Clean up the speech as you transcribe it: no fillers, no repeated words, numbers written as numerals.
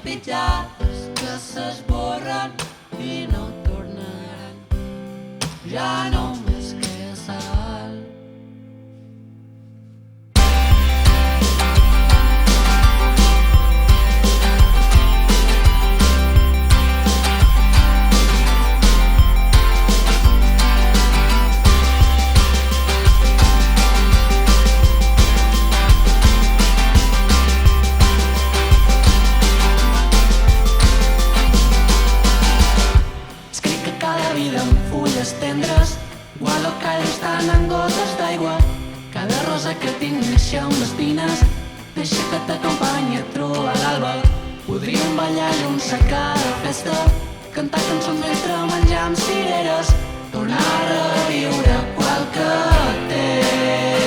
trepitjats que s'esborren i no tornaran. Ja només queda sal. Tendres, gualo callos tant en gotes d'aigua. Cada rosa que tinc néixer unes espines. Deixa que t'acompanyi a trobar l'alba. Podríem ballar junts a cada festa, cantar cançons mentre menjam cireres, tornar a reviure qualque temps.